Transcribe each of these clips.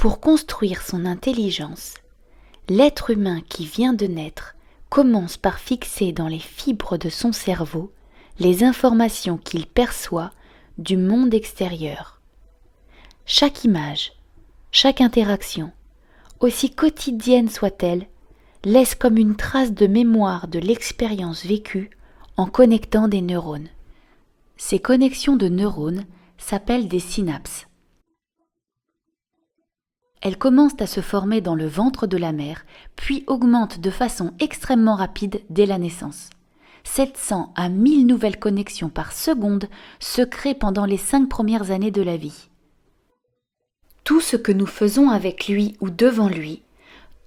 Pour construire son intelligence, l'être humain qui vient de naître commence par fixer dans les fibres de son cerveau les informations qu'il perçoit du monde extérieur. Chaque image, chaque interaction, aussi quotidienne soit-elle, laisse comme une trace de mémoire de l'expérience vécue en connectant des neurones. Ces connexions de neurones s'appellent des synapses. Elles commencent à se former dans le ventre de la mère, puis augmentent de façon extrêmement rapide dès la naissance. 700 à 1000 nouvelles connexions par seconde se créent pendant les 5 premières années de la vie. Tout ce que nous faisons avec lui ou devant lui,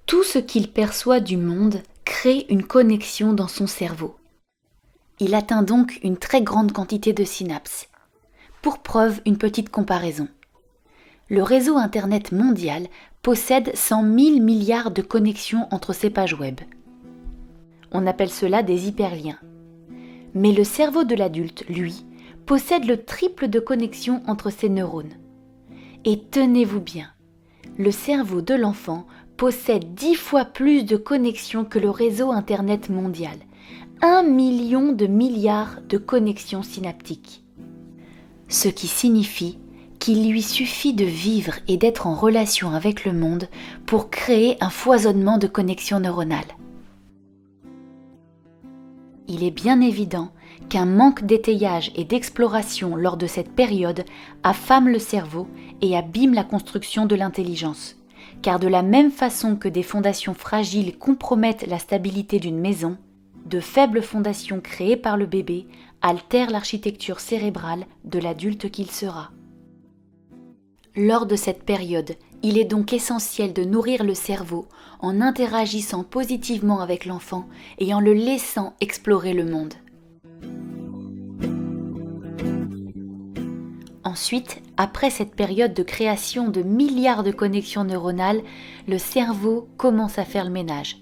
tout ce qu'il perçoit du monde crée une connexion dans son cerveau. Il atteint donc une très grande quantité de synapses. Pour preuve, une petite comparaison. Le réseau Internet mondial possède 100 000 milliards de connexions entre ses pages web. On appelle cela des hyperliens. Mais le cerveau de l'adulte, lui, possède le triple de connexions entre ses neurones. Et tenez-vous bien, le cerveau de l'enfant possède 10 fois plus de connexions que le réseau Internet mondial. 1 million de milliards de connexions synaptiques. Ce qui signifie qu'il lui suffit de vivre et d'être en relation avec le monde pour créer un foisonnement de connexions neuronales. Il est bien évident qu'un manque d'étayage et d'exploration lors de cette période affame le cerveau et abîme la construction de l'intelligence. Car de la même façon que des fondations fragiles compromettent la stabilité d'une maison, de faibles fondations créées par le bébé altèrent l'architecture cérébrale de l'adulte qu'il sera. Lors de cette période, il est donc essentiel de nourrir le cerveau en interagissant positivement avec l'enfant et en le laissant explorer le monde. Ensuite, après cette période de création de milliards de connexions neuronales, le cerveau commence à faire le ménage.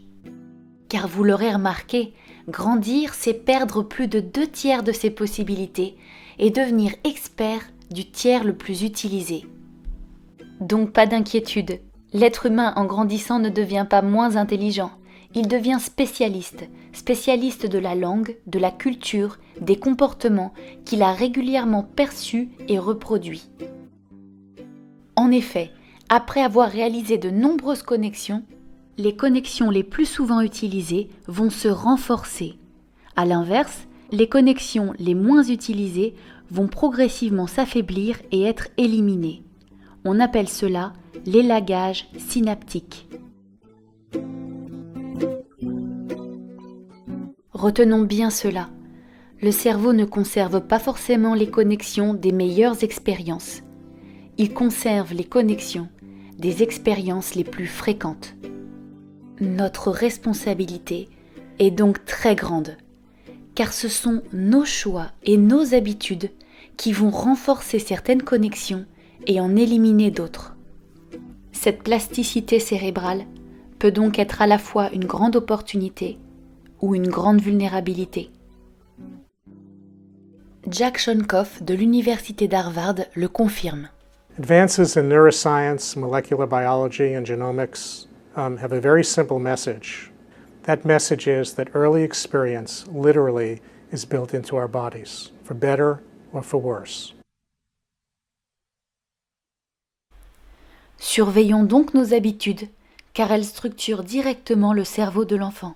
Car vous l'aurez remarqué, grandir, c'est perdre plus de 2/3 de ses possibilités et devenir expert du tiers le plus utilisé. Donc pas d'inquiétude, l'être humain en grandissant ne devient pas moins intelligent, il devient spécialiste de la langue, de la culture, des comportements qu'il a régulièrement perçus et reproduits. En effet, après avoir réalisé de nombreuses connexions, les connexions les plus souvent utilisées vont se renforcer. À l'inverse, les connexions les moins utilisées vont progressivement s'affaiblir et être éliminées. On appelle cela l'élagage synaptique. Retenons bien cela. Le cerveau ne conserve pas forcément les connexions des meilleures expériences. Il conserve les connexions des expériences les plus fréquentes. Notre responsabilité est donc très grande, car ce sont nos choix et nos habitudes qui vont renforcer certaines connexions et en éliminer d'autres. Cette plasticité cérébrale peut donc être à la fois une grande opportunité ou une grande vulnérabilité. Jack Shonkoff de l'Université d'Harvard le confirme. Advances in neuroscience, molecular biology, and genomics have a very simple message. That message is that early experience literally is built into our bodies, for better or for worse. Surveillons donc nos habitudes, car elles structurent directement le cerveau de l'enfant.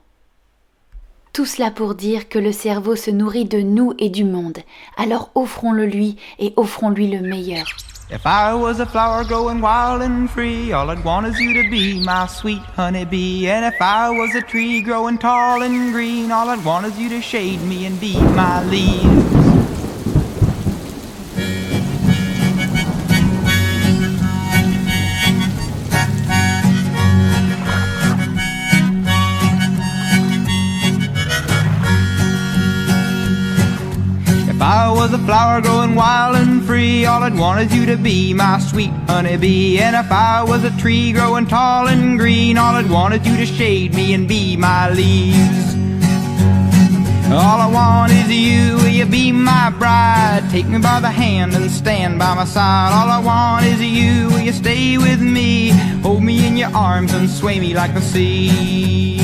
Tout cela pour dire que le cerveau se nourrit de nous et du monde, alors offrons-le lui et offrons-lui le meilleur. If I was a flower growing wild and free, all I'd want is you to be my sweet honeybee. And if I was a tree growing tall and green, all I'd want is you to shade me and be my leaves. If I was a flower growing wild and free, all I'd want is you to be my sweet honeybee. And if I was a tree growing tall and green, all I'd want is you to shade me and be my leaves. All I want is you, will you be my bride? Take me by the hand and stand by my side. All I want is you, will you stay with me? your arms and sway me like the sea.